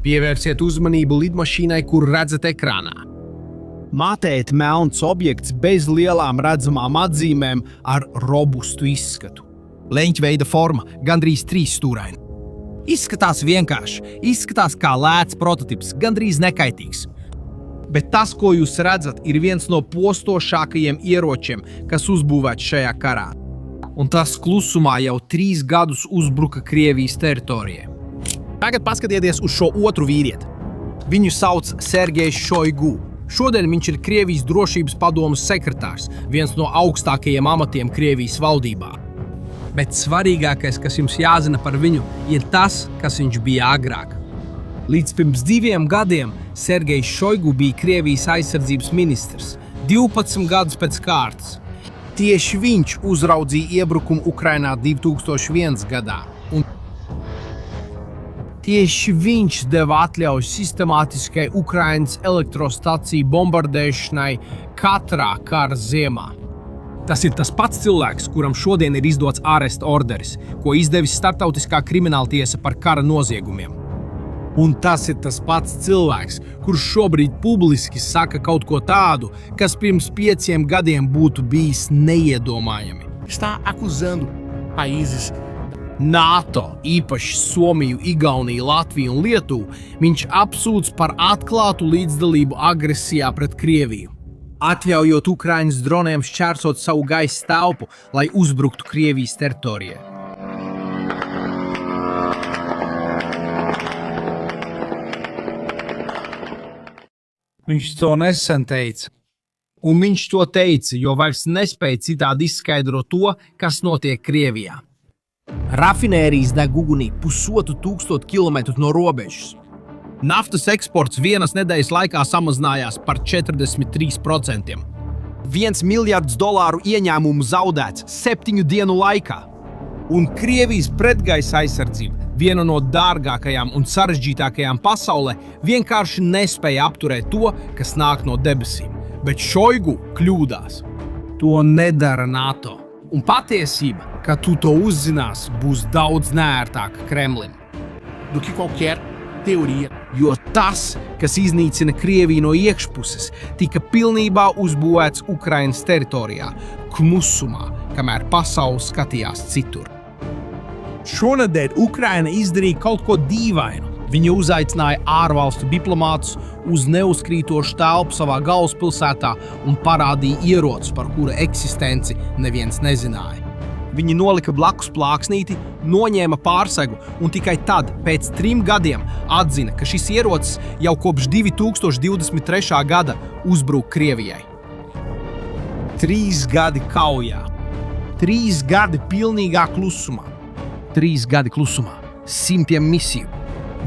Pievērsiet uzmanību lidmašīnai, kur redzat ekrānā. Matēt melns objekts bez lielām redzamām atzīmēm ar robustu izskatu. Leņķveida forma, gandrīz 3 stūraina. Izskatās vienkārši, izskatās kā lēts prototips, gandrīz nekaitīgs. Bet tas, ko jūs redzat, ir viens no postošākajiem ieročiem, kas uzbūvēts šajā karā. Un tas klusumā jau 3 gadus uzbruka Krievijas teritorijai. Tagad paskatieties uz šo otru vīrieti. Viņu sauc Sergejs Šoigu. Šodien viņš ir Krievijas drošības padomes sekretārs, viens no augstākajiem amatiem Krievijas valdībā. Bet svarīgākais, kas jums jāzina par viņu, ir tas, kas viņš bija agrāk. Līdz pirms 2 gadiem Sergejs Šoigu bija Krievijas aizsardzības ministrs, 12 gadus pēc kārtas. Tieši viņš uzraudzīja iebrukumu Ukrainā 2001. gadā. Un tieši viņš deva atļauju sistemātiskai Ukrainas elektrostaciju bombardēšanai katrā kara ziemā. Tas ir tas pats cilvēks, kuram šodien ir izdots āresta orderis, ko izdevis Startautiskā krimināltiesa par kara noziegumiem. Un tas ir tas pats cilvēks, kurš šobrīd publiski saka kaut ko tādu, kas pirms 5 gadiem būtu bijis neiedomājami. Está acusando países NATO, īpaši Somiju, Igauniju, Latviju un Lietuvu, viņš apsūdz par atklātu līdzdalību agresijā pret Krieviju, atļaujot Ukrainas droniem šķērsot savu gaisa telpu, lai uzbruktu Krievijas teritorijai. Viņš to nesen teica. Un viņš to teica, jo vairs nespēja citādi izskaidrot to, kas notiek Krievijā. Rafinērijas deg ugunī 1500 kilometru no robežas. Naftas eksports vienas nedēļas laikā samazinājās par 43%. $1 miljards ieņēmumu zaudēts 7 dienu laikā. Un Krievijas pretgaisa aizsardzība, viena no dārgākajām un sarežģītākajām pasaulē, vienkārši nespēja apturēt to, kas nāk no debesīm. Bet Šoigu kļūdās. To nedara NATO. Un patiesība, ka tu to uzzināsi, būs daudz neērtāka Kremlim. do que qualquer teoria. Jo tas, kas iznīcina Krieviju no iekšpuses, tika pilnībā uzbūvēts Ukrainas teritorijā, klusumā, kamēr pasaule skatījās citur. Šonedēļ Ukraina izdarīja kaut ko dīvainu. Viņa uzaicināja ārvalstu diplomātus uz neuzkrītošu telpu savā galvaspilsētā un parādīja ieroci, par kura eksistenci neviens nezināja. Viņi nolika blakus plāksnīti, noņēma pārsegu un tikai tad, pēc 3 gadiem, atzina, ka šis ierocis jau kopš 2023. gada uzbruk Krievijai. 3 gadi kaujā, 3 gadi pilnīgā klusumā, 3 gadi klusumā, 100 misiju,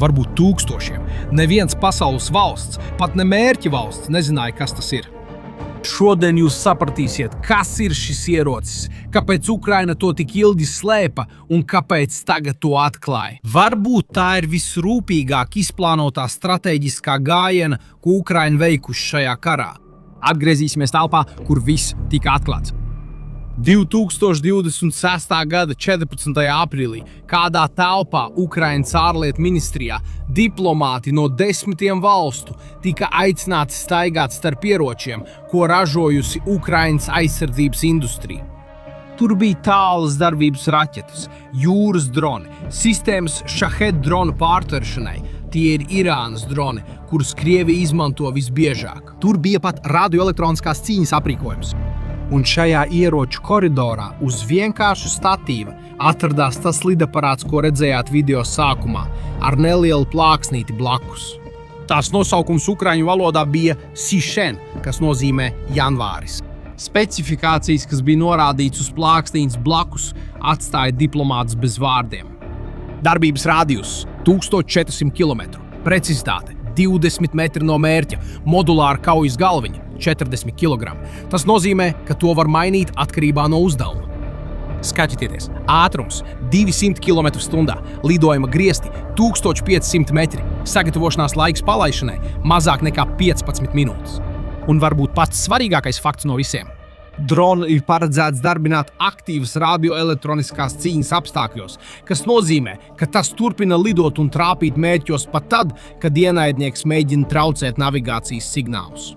varbūt 1000. Neviens pasaules valsts, pat ne mērķa valsts, nezināja, kas tas ir. Šodien jūs sapratīsiet, kas ir šis ierocis, kāpēc Ukraina to tik ilgi slēpa un kāpēc tagad to atklāja. Varbūt tā ir visrūpīgāk izplānotā strateģiskā gājiena, ko Ukraina veikuši šajā karā. Atgriezīsimies telpā, kur viss tika atklāts. 2026. gada 14. aprīlī kādā telpā Ukrainas ārlietu ministrijā diplomāti no 10 valstu tika aicināti staigāt starp ieročiem, ko ražojusi Ukrainas aizsardzības industrija. Tur bija tālas darbības raķetes, jūras droni, sistēmas Shahed dronu pārtveršanai. Tie ir Irānas droni, kurus Krievija izmanto visbiežāk. Tur bija pat radioelektroniskās cīņas aprīkojums. Un šajā ieroču koridorā uz vienkāršu statīva atradās tas lidaparāts, ko redzējāt video sākumā, ar nelielu plāksnīti blakus. Tās nosaukums ukraiņu valodā bija Sishen, kas nozīmē janvāris. Specifikācijas, kas bija norādīts uz plāksnītes blakus, atstāja diplomātus bez vārdiem. Darbības rādījus 1400 km, precizitāte 20 metri no mērķa, modulāra kaujas galviņa 40 kg. Tas nozīmē, ka to var mainīt atkarībā no uzdevuma. Skatieties, ātrums 200 km/h, lidojuma griesti 1500 metri, sagatavošanās laiks palaišanai mazāk nekā 15 minūtes. Un varbūt pats svarīgākais fakts no visiem. Dronu ir paredzēts darbināt aktīvas radioelektroniskās cīņas apstākļos, kas nozīmē, ka tas turpina lidot un trāpīt mērķos pat tad, kad ienaidnieks mēģina traucēt navigācijas signālus.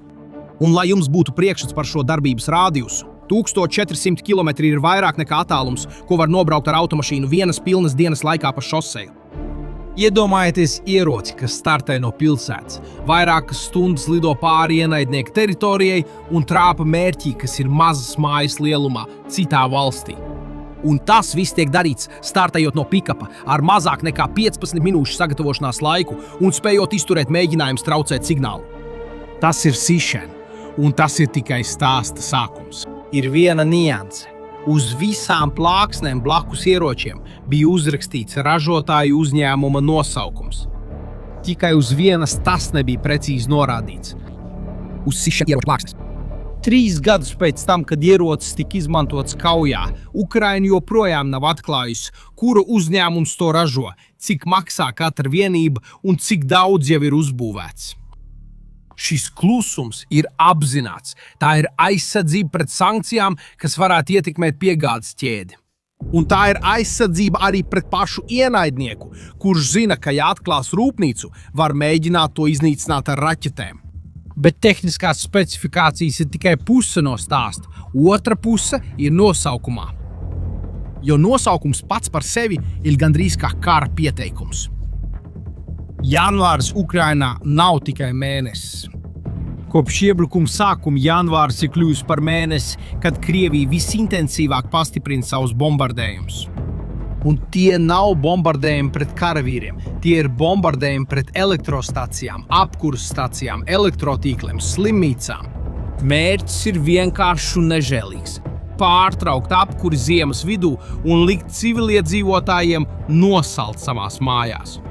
Un lai jums būtu priekšstats par šo darbības rādījusu, 1400 km ir vairāk nekā attālums, ko var nobraukt ar automašīnu vienas pilnas dienas laikā pa šoseju. Iedomājieties ieroci, kas startē no pilsētas, vairākas stundas lido pāri ienaidnieka teritorijai un trāpa mērķī, kas ir mazas mājas lielumā, citā valstī. Un tas viss tiek darīts, startējot no pikapa ar mazāk nekā 15 minūšu sagatavošanās laiku un spējot izturēt mēģinājumus traucēt signālu. Tas ir sišana, un tas ir tikai stāsta sākums. Ir viena nianse. Uz visām plāksnēm blakus ieročiem bija uzrakstīts ražotāju uzņēmuma nosaukums. Tikai uz vienas tas nebija precīzi norādīts. Uz sišana ieroča plāksnes. 3 gadus pēc tam, kad ierocis tika izmantots kaujā, Ukraina joprojām nav atklājusi, kura uzņēmums to ražo, cik maksā katra vienība un cik daudz jau ir uzbūvēts. Šis klusums ir apzināts. Tā ir aizsardzība pret sankcijām, kas varētu ietekmēt piegādes ķēdi. Un tā ir aizsardzība arī pret pašu ienaidnieku, kurš zina, ka, ja atklās rūpnīcu, var mēģināt to iznīcināt ar raķetēm. Bet tehniskās specifikācijas ir tikai puse no stāsta. Otra puse ir nosaukumā. Jo nosaukums pats par sevi ir gandrīz kā kara pieteikums. Janvārs Ukrainā nav tikai mēnesis. Kopš iebrukuma sākuma janvārs ir kļuvis par mēnesi, kad Krievija visintensīvāk pastiprina savus bombardējumus. Un tie nav bombardējumi pret karavīriem, tie ir bombardējumi pret elektrostacijām, apkuras stacijām, elektrotīkliem, slimnīcām. Mērķis ir vienkāršs un nežēlīgs. Pārtraukt apkuri ziemas vidū un likt civiliedzīvotājiem nosalt savās mājās.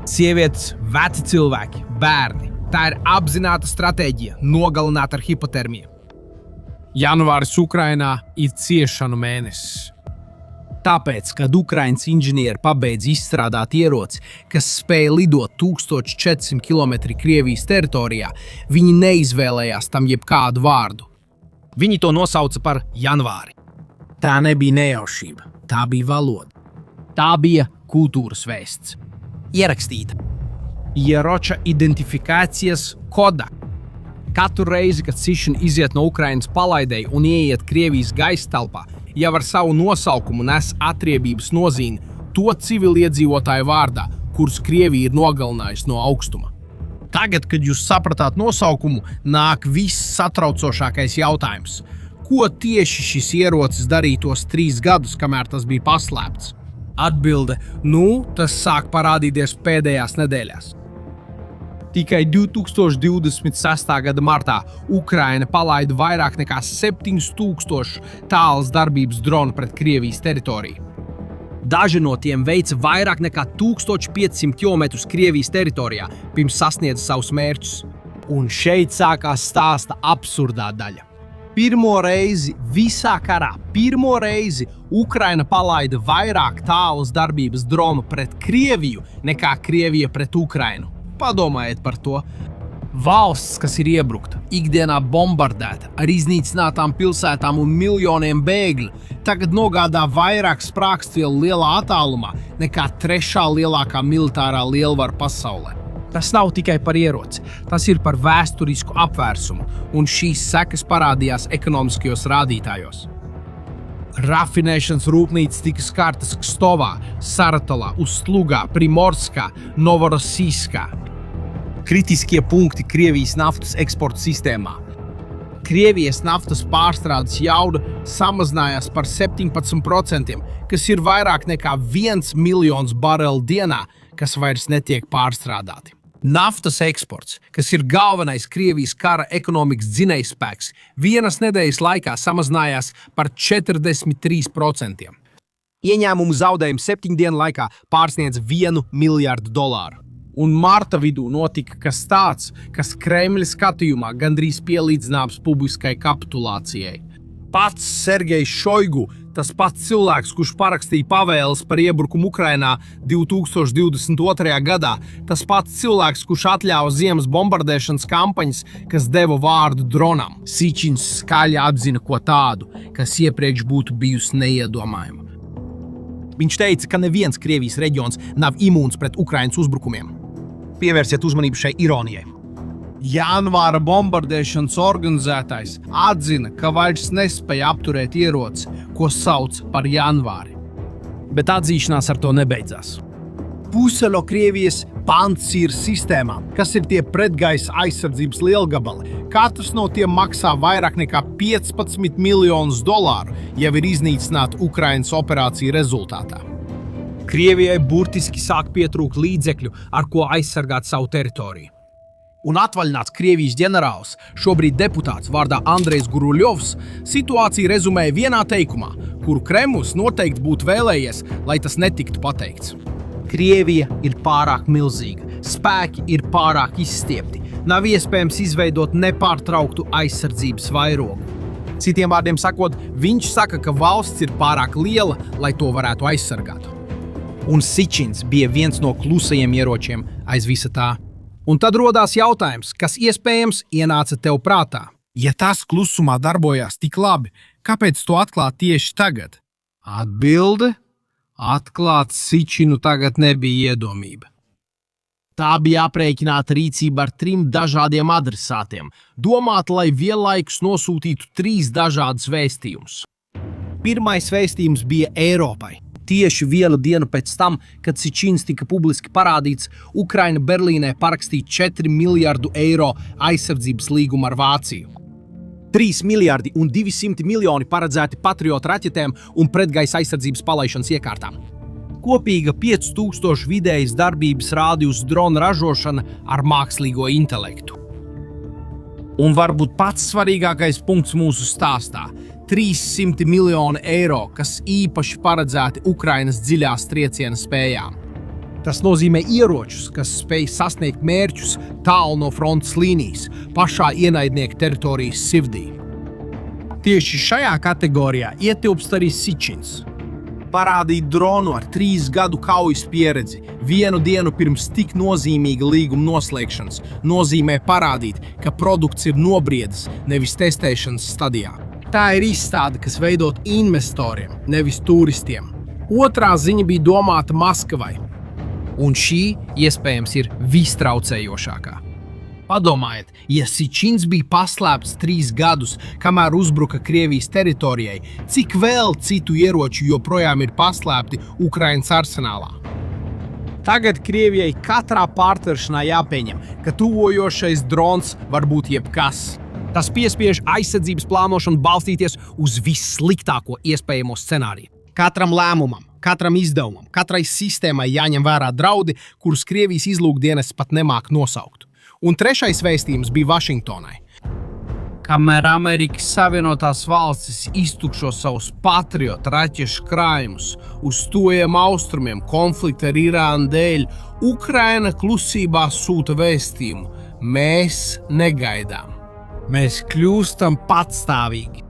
Sievietes, veci cilvēki, bērni. Tā ir apzināta stratēģija nogalināt ar hipotermiju. Janvāris Ukrainā ir ciešanu mēnesis. Tāpēc, kad Ukrainas inženieri pabeidz izstrādāt ieroci, kas spēja lidot 1400 km Krievijas teritorijā, viņi neizvēlējās tam jebkādu vārdu. Viņi to nosauca par janvāri. Tā nebija nejaušība, tā bija valoda. Tā bija kultūras vēsts. Ierakstīta. Ieroča identifikācijas koda. Katru reizi, kad sišana iziet no Ukrainas palaidēji un ieiet Krievijas gaisa telpā, jau ar savu nosaukumu nes atriebības nozīmi to civiliedzīvotāju vārdā, kurus Krievija ir nogalinājusi no augstuma. Tagad, kad jūs sapratāt nosaukumu, nāk viss satraucošākais jautājums. Ko tieši šis ierocis darīja tos 3 gadus, kamēr tas bija paslēpts? Atbilde – tas sāk parādīties pēdējās nedēļās. Tikai 2026. gada martā Ukraina palaida vairāk nekā 7000 tālas darbības dronu pret Krievijas teritoriju. Daži no tiem veica vairāk nekā 1500 km Krievijas teritorijā, pirms sasniedza savus mērķus. Un šeit sākās stāsta absurdā daļa. Pirmo reizi visā karā, Ukraina palaida vairāk tālas darbības dronu pret Krieviju nekā Krievija pret Ukrainu. Padomājiet par to. Valsts, kas ir iebrukta, ikdienā bombardēta ar iznīcinātām pilsētām un miljoniem bēgļu, tagad nogādā vairāk sprākstvielu lielā attālumā nekā 3. lielākā militārā lielvara pasaulē. Tas nav tikai par ieroci, tas ir par vēsturisku apvērsumu, un šīs sekas parādījās ekonomiskajos rādītājos. Rafinēšanas rūpnīcas tika skartas Kstovā, Saratolā, Uzslugā, Primorskā, Novorossijskā. Kritiskie punkti Krievijas naftas eksporta sistēmā. Krievijas naftas pārstrādes jauda samazinājās par 17%, kas ir vairāk nekā 1 miljons barelu dienā, kas vairs netiek pārstrādāti. Naftas eksports, kas ir galvenais Krievijas kara ekonomikas dzinējspēks, vienas nedēļas laikā samazinājās par 43%. Ieņēmumu zaudējumi 7 dienu laikā pārsniedz $1 miljardu. Un marta vidū notika kas tāds, kas Kremļa skatījumā gandrīz pielīdzināms publiskai kapitulācijai. Pats Sergejs Šoigu Tas pats cilvēks, kurš parakstīja pavēles par iebrukumu Ukrainā 2022. gadā, tas pats cilvēks, kurš atļāva ziemas bombardēšanas kampaņas, kas deva vārdu dronam. Sičins skaļi atzina ko tādu, kas iepriekš būtu bijusi neiedomājama. Viņš teica, ka neviens Krievijas reģions nav imūns pret Ukrainas uzbrukumiem. Pievērsiet uzmanību šai ironijai. Janvāra bombardēšanas organizētājs atzina, ka vairs nespēja apturēt ieroci, ko sauc par janvāri. Bet atzīšanās ar to nebeidzās. Puse no Krievijas pancīra sistēmām, kas ir tie pretgaisa aizsardzības lielgabali. Katrs no tiem maksā vairāk nekā $15 miljonus, jau ir iznīcināti Ukrainas operāciju rezultātā. Krievijai burtiski sāk pietrūkt līdzekļu, ar ko aizsargāt savu teritoriju. Un atvaļināts Krievijas ģenerālis, šobrīd deputāts vārdā Andrejs Guruļovs, situāciju rezumēja vienā teikumā, kuru Kremlis noteikti būtu vēlējies, lai tas netiktu pateikts. Krievija ir pārāk milzīga, spēki ir pārāk izstiepti, nav iespējams izveidot nepārtrauktu aizsardzības vairogu. Citiem vārdiem sakot, viņš saka, ka valsts ir pārāk liela, lai to varētu aizsargāt. Un Sičins bija viens no klusajiem ieročiem aiz visa tā. Un tad rodās jautājums, kas iespējams ienāca tev prātā. Ja tas klusumā darbojās tik labi, kāpēc to atklāt tieši tagad? Atbilde – atklāt Sičinu tagad nebija iedomība. Tā bija aprēķināta rīcība ar 3 dažādiem adresātiem, domāta, lai vienlaikus nosūtītu 3 dažādus vēstījumus. Pirmais vēstījums bija Eiropai. Tieši vienu dienu pēc tam, kad Sičins tika publiski parādīts, Ukraina Berlīnē parakstīja €4 miljardu aizsardzības līgumu ar Vāciju. 3 miljardi un 200 miljoni paredzēti Patriot raķetēm un pretgaisa aizsardzības palaišanas iekārtām. Kopīga 5000 vidējas darbības rādījus drona ražošana ar mākslīgo intelektu. Un varbūt pats svarīgākais punkts mūsu stāstā – €300 miljoni, kas īpaši paredzēti Ukrainas dziļās trieciena spējām. Tas nozīmē ieročus, kas spēj sasniegt mērķus tālu no frontes līnijas, pašā ienaidnieka teritorijas sirdī. Tieši šajā kategorijā ietilpst arī Sičins. Parādīt dronu ar 3 gadu kaujas pieredzi vienu dienu pirms tik nozīmīga līguma noslēgšanas nozīmē parādīt, ka produkts ir nobriedis, nevis testēšanas stadijā. Tā ir izstāde, kas veidot investoriem, nevis turistiem. Otrā ziņa bija domāta Maskavai. Un šī, iespējams, ir vistraucējošākā. Padomājiet, ja Sičins bija paslēpts 3 gadus, kamēr uzbruka Krievijas teritorijai, cik vēl citu ieroču joprojām ir paslēpti Ukrainas arsenālā? Tagad Krievijai katrā pārtveršanā jāpieņem, ka tuvojošais drons var būt jebkas. Tas piespiež aizsardzības plānošanu balstīties uz vissliktāko iespējamo scenāriju. Katram lēmumam, katram izdevumam, katrai sistēmai jāņem vērā draudi, kurus Krievijas izlūkdienests pat nemāk nosaukt. Un trešais vēstījums bija Vašingtonai. Kamēr Amerikas Savienotās valstis iztukšo savus Patriot raķešu krājumus uz tuvajiem austrumiem konflikta ar Irānu dēļ, Ukraina klusībā sūta vēstījumu: mēs negaidām. Mēs kļūstam patstāvīgi.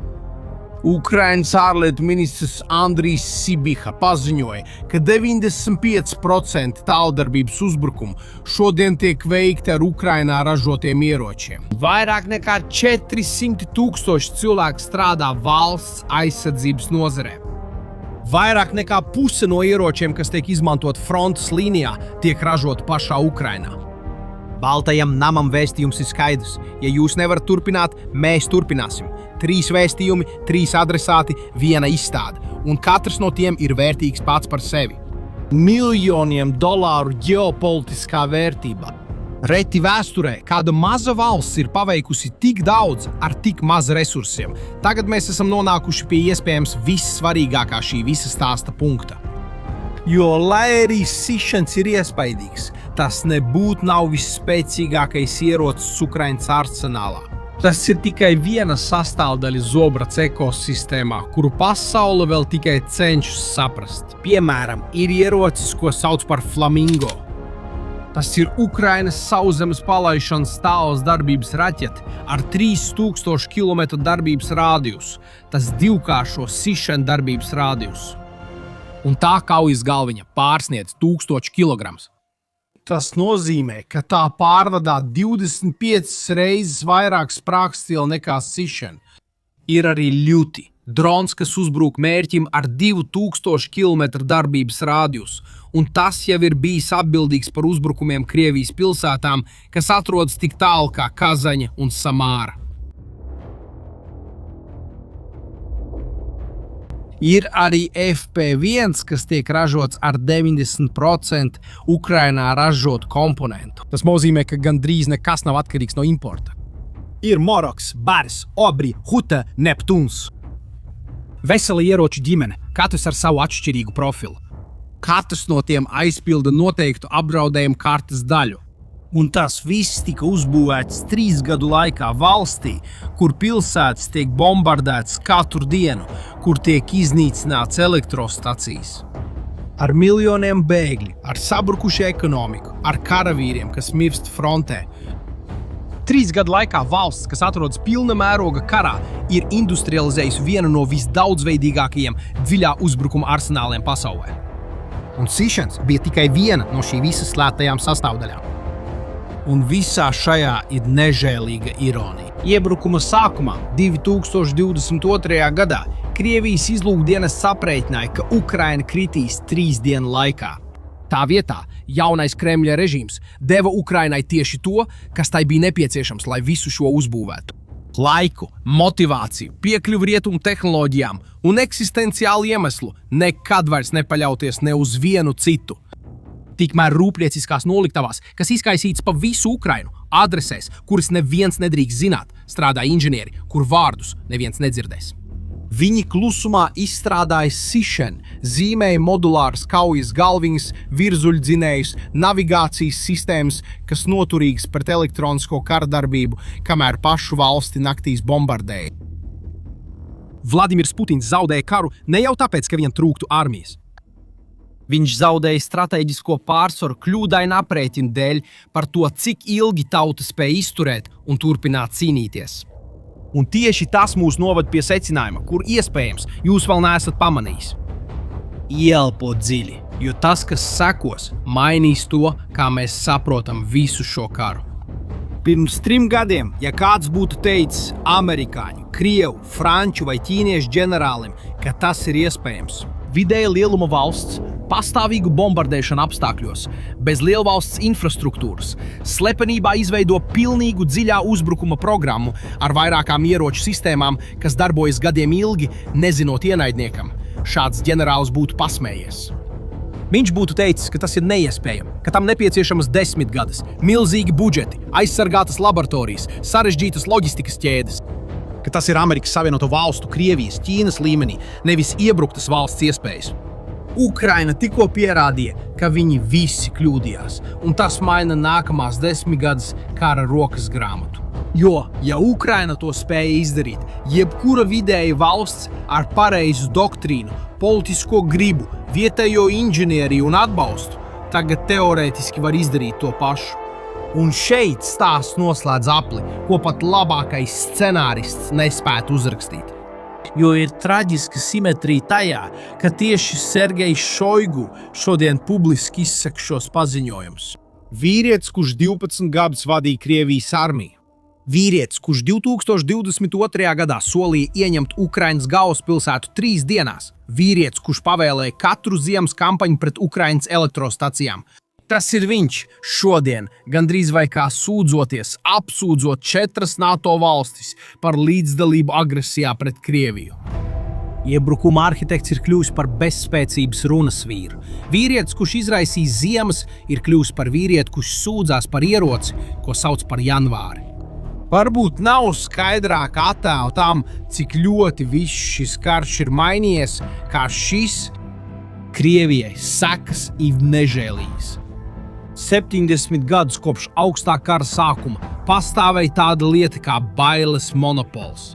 Ukrainas ārlietu ministrs Andrijs Sibiha paziņoja, ka 95% tāldarbības uzbrukumu šodien tiek veikti ar Ukrainā ražotiem ieročiem. Vairāk nekā 400 000 cilvēku strādā valsts aizsardzības nozarē. Vairāk nekā puse no ieročiem, kas tiek izmantot frontes līnijā, tiek ražoti pašā Ukrainā. Baltajam namam vēstījums ir skaidrs. Ja jūs nevarat turpināt, mēs turpināsim. 3 vēstījumi, 3 adresāti, 1 izstāde. Un katrs no tiem ir vērtīgs pats par sevi. Miljoniem dolāru ģeopolitiskā vērtība. Reti vēsturē kāda maza valsts ir paveikusi tik daudz ar tik maz resursiem. Tagad mēs esam nonākuši pie iespējams vissvarīgākā šī visa stāsta punkta. Jo, lai arī Sičins ir iespaidīgs, tas nebūtu nav visspēcīgākais ierocis Ukrainas arsenālā. Tas ir tikai viena sastāvdaļa zobrac ekosistēmā, kuru pasaule vēl tikai cenšas saprast. Piemēram, ir ierocis, ko sauc par Flamingo. Tas ir Ukrainas sauszemes palaišanas tāls darbības raķete ar 3000 km darbības rādijus. Tas divkāršo sišana darbības rādijus. Un tā kaujas galviņa pārsniedz 1000 kg. Tas nozīmē, ka tā pārvadā 25 reizes vairāk sprāgstvielu nekā sišana. Ir arī ļuti. Drons, kas uzbrūk mērķim ar 2000 km darbības rādijus, un tas jau ir bijis atbildīgs par uzbrukumiem Krievijas pilsētām, kas atrodas tik tālu kā Kazaņa un Samāra. Ir arī FP1, kas tiek ražots ar 90% Ukrainā ražotu komponentu. Tas nozīmē, ka gandrīz nekas nav atkarīgs no importa. Ir Moroks, Bars, Obri, Huta, Neptūns. Vesela ieroču ģimene, katrs ar savu atšķirīgu profilu. Katrs no tiem aizpilda noteiktu apdraudējumu kartes daļu. Un tas viss tika uzbūvēts 3 gadu laikā valstī, kur pilsētas tiek bombardētas katru dienu, kur tiek iznīcināts elektrostacijas. Ar miljoniem bēgļu, ar sabrukušu ekonomiku, ar karavīriem, kas mirst frontē. 3 gadu laikā valsts, kas atrodas pilna mēroga karā, ir industrializējusi vienu no visdaudzveidīgākajiem dziļā uzbrukuma arsenāliem pasaulē. Un sišans bija tikai viena no šī visas slēgtajām sastāvdaļām. Un visā šajā ir nežēlīga ironija. Iebrukuma sākumā, 2022. gadā, Krievijas izlūkdienas aprēķināja, ka Ukraina kritīs 3 dienu laikā. Tā vietā jaunais Kremļa režīms deva Ukrainai tieši to, kas tai bija nepieciešams, lai visu šo uzbūvētu. Laiku, motivāciju, piekļuvi rietumu tehnoloģijām un eksistenciālu iemeslu nekad vairs nepaļauties ne uz vienu citu. Tikmēr rūpnieciskās noliktavās, kas izkaisītas pa visu Ukrainu, adresēs, kuras neviens nedrīkst zināt, strādā inženieri, kur vārdus neviens nedzirdēs. Viņi klusumā izstrādāja sišanu, zīmēja modulāras kaujas galviņas, virzuļdzinējus, navigācijas sistēmas, kas noturīgas pret elektronisko kardarbību, kamēr pašu valsti naktīs bombardēja. Vladimirs Putins zaudēja karu ne jau tāpēc, ka viņam trūktu armijas. Viņš zaudēja strateģisko pārsvaru kļūdaina aprēķina dēļ par to, cik ilgi tauta spēja izturēt un turpināt cīnīties. Un tieši tas mūs noved pie secinājuma, kur iespējams jūs vēl neesat pamanījis. Ielpo dziļi, jo tas, kas sekos, mainīs to, kā mēs saprotam visu šo karu. Pirms 3 gadiem, ja kāds būtu teicis amerikāņu, krievu, franču vai ķīniešu ģenerālim, ka tas ir iespējams. Vidēja lieluma valsts, pastāvīgu bombardēšanu apstākļos, bez lielvalsts infrastruktūras, slepenībā izveido pilnīgu dziļā uzbrukuma programmu ar vairākām ieroču sistēmām, kas darbojas gadiem ilgi, nezinot ienaidniekam. Šāds ģenerālis būtu pasmējies. Viņš būtu teicis, ka tas ir neiespējami, ka tam nepieciešamas 10 gadus, milzīgi budžeti, aizsargātas laboratorijas, sarežģītas loģistikas ķēdes. Ka tas ir Amerikas Savienoto Valstu, Krievijas, Ķīnas līmenī, nevis iebruktas valsts iespējas. Ukraina tikko pierādīja, ka viņi visi kļūdījās, un tas maina nākamās 10 gadus kara rokas grāmatu. Jo, ja Ukraina to spēja izdarīt, jebkura vidēja valsts ar pareizu doktrīnu, politisko gribu, vietējo inženieriju un atbalstu tagad teorētiski var izdarīt to pašu. Un šeit stāsts noslēdz apli, ko pat labākais scenārists nespētu uzrakstīt. Jo ir traģiska simetrija tajā, ka tieši Sergejs Šoigu šodien publiski izsaka šos paziņojumus. Vīrietis, kurš 12 gadus vadīja Krievijas armiju. Vīrietis, kurš 2022. gadā solīja ieņemt Ukrainas galvaspilsētu 3 dienās. Vīrietis, kurš pavēlēja katru ziemas kampaņu pret Ukrainas elektrostacijām. Tas ir viņš šodien, gandrīz vai kā sūdzoties, apsūdzot 4 NATO valstis par līdzdalību agresijā pret Krieviju. Iebrukuma arhitekts ir kļuvis par bezspēcības runas vīru. Vīrietis, kurš izraisīja ziemas, ir kļuvis par vīrieti, kurš sūdzās par ieroci, ko sauc par janvāri. Varbūt nav skaidrāk attēlu tam, cik ļoti viss šis karš ir mainījies, kā šis Krievijai sekas ir nežēlīgas. 70 gadus kopš augstā kara sākuma pastāvēja tāda lieta kā bailes monopols.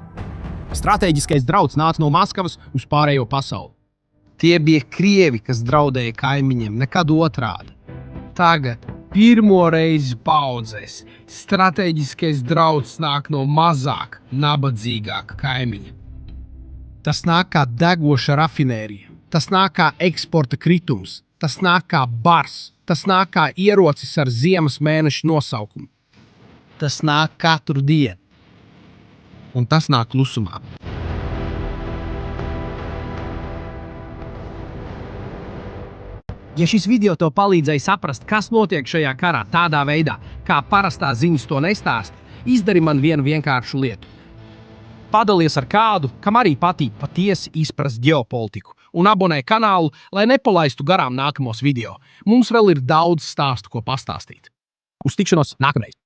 Stratēģiskais drauds nāca no Maskavas uz pārējo pasauli. Tie bija krievi, kas draudēja kaimiņiem, nekad otrādi. Tagad Pirmo reizi paudzēs strateģiskais drauds nāk no mazāk nabadzīgāka kaimiņa. Tas nāk kā degoša rafinērija, tas nāk kā eksporta kritums, tas nāk kā bars, tas nāk kā ierocis ar ziemas mēneša nosaukumu. Tas nāk katru dienu. Un tas nāk klusumā. Ja šis video tev palīdzēja saprast, kas notiek šajā karā tādā veidā, kā parastā ziņas to nestāst, izdari man vienu vienkāršu lietu. Padalies ar kādu, kam arī patīk patiesi izprast ģeopolitiku, un abonē kanālu, lai nepalaistu garām nākamos video. Mums vēl ir daudz stāstu, ko pastāstīt. Uz tikšanos nākamreiz!